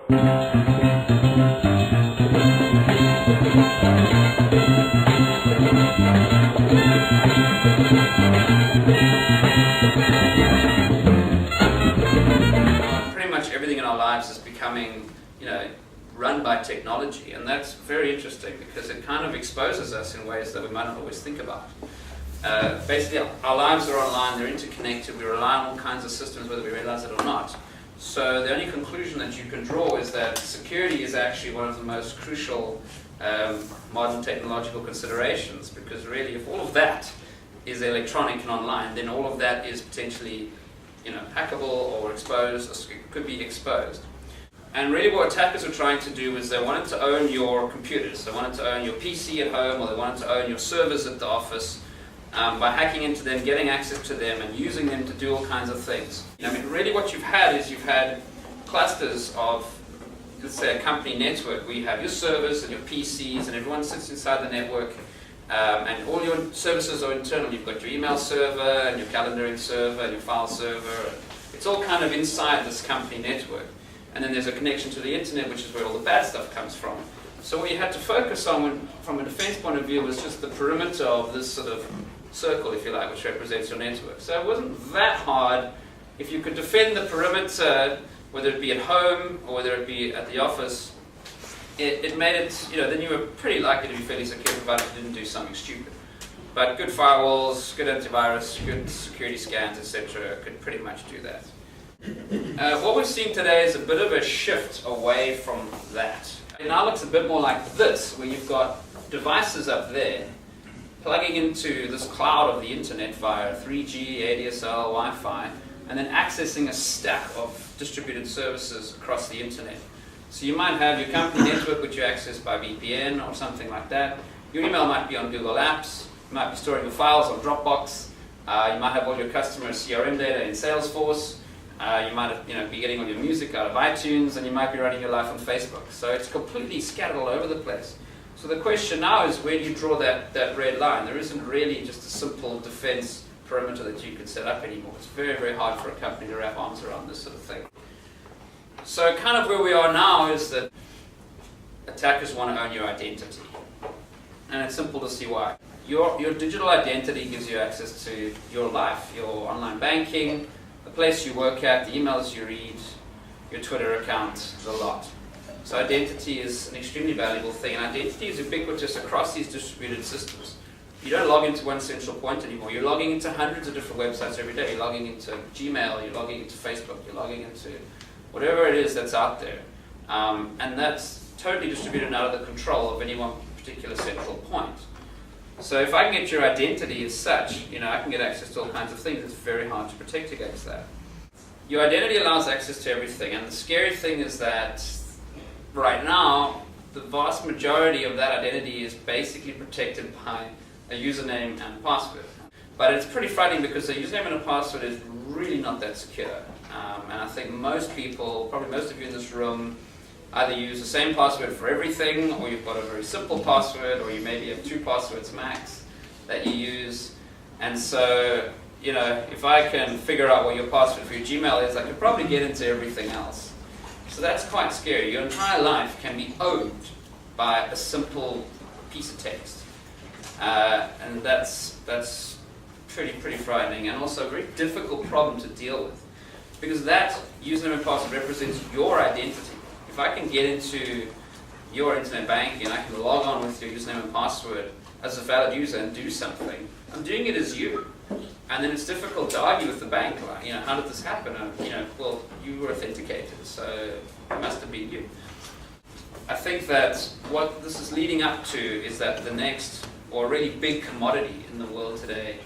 Pretty much everything in our lives is becoming, run by technology, and that's very interesting because it kind of exposes us in ways that we might not always think about. Basically, our lives are online, they're interconnected, we rely on all kinds of systems whether we realize it or not. So the only conclusion that you can draw is that security is actually one of the most crucial modern technological considerations, because really if all of that is electronic and online, then all of that is potentially hackable or exposed, or could be exposed. And really what attackers were trying to do is they wanted to own your computers, they wanted to own your PC at home, or they wanted to own your servers at the office by hacking into them, getting access to them, and using them to do all kinds of things. Really what you've had is you've had clusters of, let's say, a company network where you have your servers and your PCs and everyone sits inside the network, and all your services are internal. You've got your email server and your calendaring server and your file server. It's all kind of inside this company network. And then there's a connection to the internet, which is where all the bad stuff comes from. So what you had to focus on from a defense point of view was just the perimeter of this sort of circle, if you like, which represents your network. So it wasn't that hard. If you could defend the perimeter, whether it be at home or whether it be at the office, it made it, then you were pretty likely to be fairly secure provided you didn't do something stupid. But good firewalls, good antivirus, good security scans, etc. could pretty much do that. What we're seeing today is a bit of a shift away from that. It now looks a bit more like this, where you've got devices up there plugging into this cloud of the internet via 3G, ADSL, Wi-Fi, and then accessing a stack of distributed services across the internet. So you might have your company network, which you access by VPN or something like that. Your email might be on Google Apps. You might be storing your files on Dropbox. You might have all your customer CRM data in Salesforce. You might be getting all your music out of iTunes, and you might be running your life on Facebook. So it's completely scattered all over the place. So the question now is, where do you draw that red line? There isn't really just a simple defense perimeter that you could set up anymore. It's very, very hard for a company to wrap arms around this sort of thing. So kind of where we are now is that attackers want to own your identity. And it's simple to see why. Your digital identity gives you access to your life, your online banking, the place you work at, the emails you read, your Twitter account, the lot. So identity is an extremely valuable thing, and identity is ubiquitous across these distributed systems. You don't log into one central point anymore. You're logging into hundreds of different websites every day. You're logging into Gmail, you're logging into Facebook, you're logging into whatever it is that's out there. And that's totally distributed and out of the control of any one particular central point. So if I can get your identity as such, I can get access to all kinds of things. It's very hard to protect against that. Your identity allows access to everything, and the scary thing is that right now, the vast majority of that identity is basically protected by a username and password. But it's pretty frightening because a username and a password is really not that secure. And I think most people, probably most of you in this room, either use the same password for everything, or you've got a very simple password, or you maybe have 2 passwords max that you use. And so, if I can figure out what your password for your Gmail is, I could probably get into everything else. So that's quite scary. Your entire life can be owned by a simple piece of text. And that's pretty frightening, and also a very difficult problem to deal with. Because that username and password represents your identity. If I can get into your internet banking and I can log on with your username and password as a valid user and do something, I'm doing it as you. And then it's difficult to argue with the bank, like, how did this happen? Well, you were authenticated, so it must have been you. I think that what this is leading up to is that the next, or really big commodity in the world today,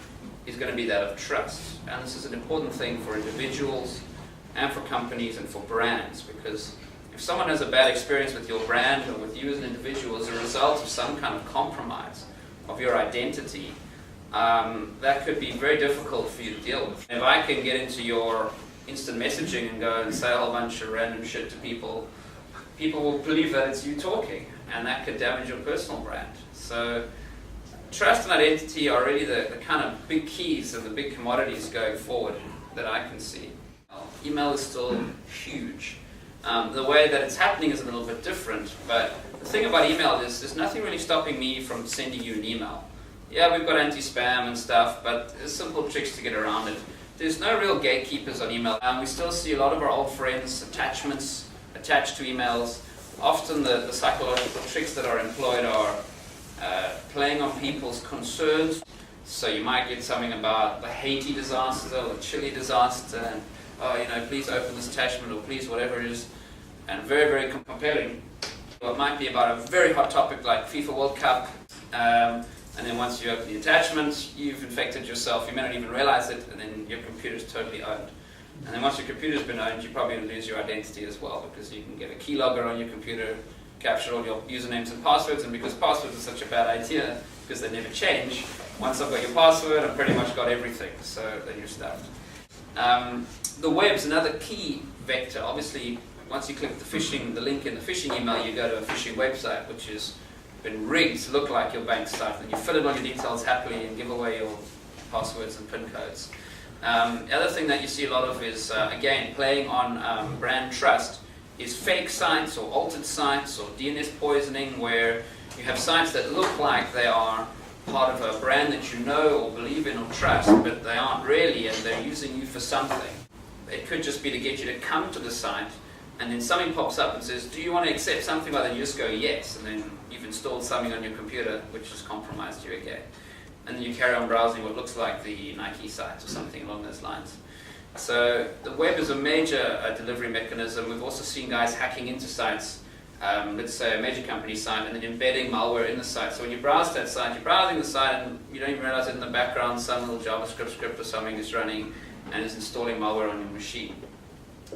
is going to be that of trust. And this is an important thing for individuals and for companies and for brands, because if someone has a bad experience with your brand or with you as an individual as a result of some kind of compromise of your identity, that could be very difficult for you to deal with. If I can get into your instant messaging and go and say a whole bunch of random shit to people, people will believe that it's you talking, and that could damage your personal brand. So trust and identity are really the kind of big keys and the big commodities going forward that I can see. Email is still huge. The way that it's happening is a little bit different, but the thing about email is there's nothing really stopping me from sending you an email. Yeah, we've got anti-spam and stuff, but there's simple tricks to get around it. There's no real gatekeepers on email. We still see a lot of our old friends, attachments attached to emails. Often the psychological tricks that are employed are playing on people's concerns. So you might get something about the Haiti disaster or the Chile disaster, and please open this attachment, or please whatever it is, and very, very compelling. It might be about a very hot topic like FIFA World Cup, and then once you open the attachment, you've infected yourself. You may not even realize it, and then your computer's totally owned. And then once your computer's been owned, you probably lose your identity as well, because you can get a keylogger on your computer, capture all your usernames and passwords, and because passwords are such a bad idea, because they never change, once I've got your password, I've pretty much got everything, so then you're stuffed. The web's another key vector. Obviously, once you click the link in the phishing email, you go to a phishing website, which has been rigged to look like your bank site, and you fill in all your details happily and give away your passwords and PIN codes. The other thing that you see a lot of is, again, playing on brand trust, is fake sites or altered sites or DNS poisoning, where you have sites that look like they are part of a brand that you know or believe in or trust, but they aren't really, and they're using you for something. It could just be to get you to come to the site, and then something pops up and says, do you want to accept something? Well, then you just go yes, and then you've installed something on your computer which has compromised you again. And then you carry on browsing what looks like the Nike site or something along those lines. So the web is a major delivery mechanism. We've also seen guys hacking into sites, let's say a major company site, and then embedding malware in the site. So when you browse that site, you're browsing the site and you don't even realize that in the background some little JavaScript script or something is running and is installing malware on your machine.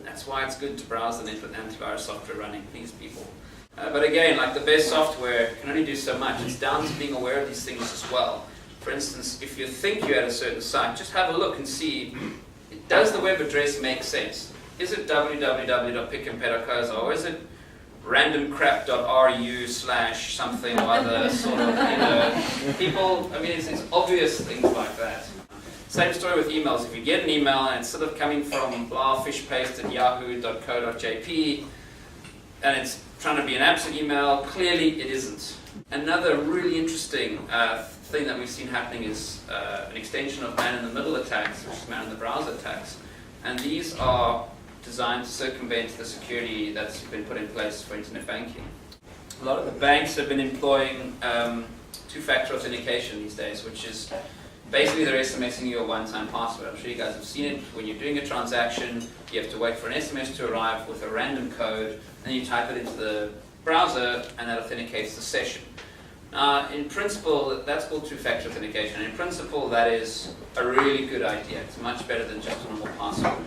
That's why it's good to browse the net with antivirus software running, please people. But again, like the best software can only do so much. It's down to being aware of these things as well. For instance, if you think you're at a certain site, just have a look and see, does the web address make sense? Is it www.pickandpedicos, or is it randomcrap.ru/something or other sort of, people, it's obvious things like that. Same story with emails. If you get an email and it's sort of coming from fishpaste@yahoo.co.jp and it's trying to be an absent email, clearly it isn't. Another really interesting thing that we've seen happening is an extension of man-in-the-middle attacks, which is man-in-the-browser attacks. And these are designed to circumvent the security that's been put in place for internet banking. A lot of the banks have been employing two-factor authentication these days, which is basically they're SMSing you a one-time password. I'm sure you guys have seen it. When you're doing a transaction, you have to wait for an SMS to arrive with a random code, and you type it into the browser, and that authenticates the session. In principle, that's called two-factor authentication. In principle, that is a really good idea. It's much better than just a normal password.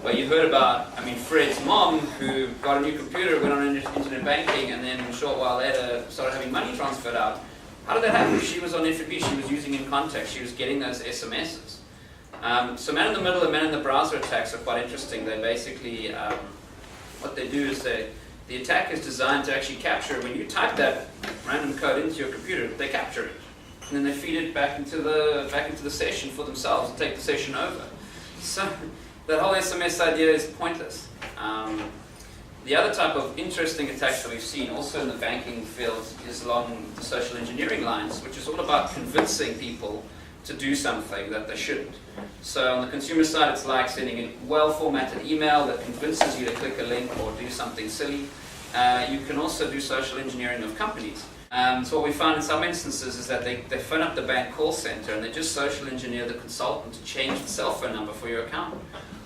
But you heard about, Fred's mom, who got a new computer, went on internet banking, and then a short while later started having money transferred out. How did that happen? She was on FB, she was using in context, she was getting those SMSs. So man-in-the-middle and man-in-the-browser attacks are quite interesting. They basically, what they do is the attack is designed to actually capture, when you type that random code into your computer, they capture it. And then they feed it back into the session for themselves and take the session over. So that whole SMS idea is pointless. The other type of interesting attacks that we've seen also in the banking field is along the social engineering lines, which is all about convincing people to do something that they shouldn't. So on the consumer side, it's like sending a well-formatted email that convinces you to click a link or do something silly. You can also do social engineering of companies. So what we found in some instances is that they phone up the bank call center and they just social engineer the consultant to change the cell phone number for your account.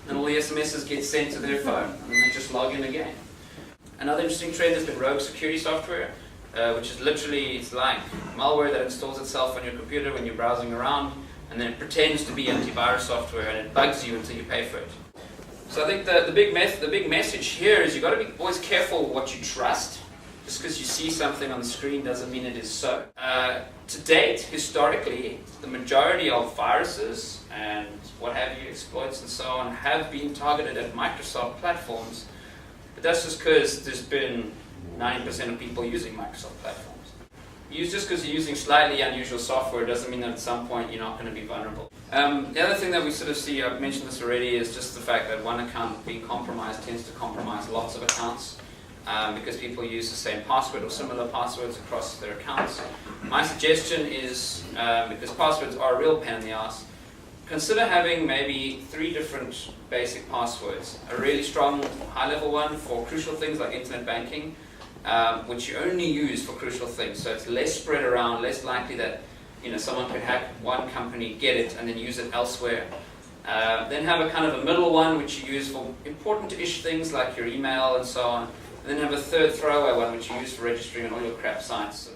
And all the SMSs get sent to their phone, and they just log in again. Another interesting trend has been rogue security software, which is literally, it's like malware that installs itself on your computer when you're browsing around, and then it pretends to be antivirus software, and it bugs you until you pay for it. So I think the big message here is you've got to be always careful what you trust. Just because you see something on the screen doesn't mean it is so. To date, historically, the majority of viruses and what have you, exploits and so on, have been targeted at Microsoft platforms. But that's just because there's been 90% of people using Microsoft platforms. Just because you're using slightly unusual software doesn't mean that at some point you're not going to be vulnerable. The other thing that we sort of see, I've mentioned this already, is just the fact that one account being compromised tends to compromise lots of accounts because people use the same password or similar passwords across their accounts. My suggestion is, because passwords are a real pain in the ass, consider having maybe 3 different basic passwords. A really strong high-level one for crucial things like internet banking, which you only use for crucial things. So it's less spread around, less likely that someone could hack one company, get it, and then use it elsewhere. Then have a kind of a middle one which you use for important-ish things like your email and so on. And then have a third throwaway one which you use for registering on all your crap sites.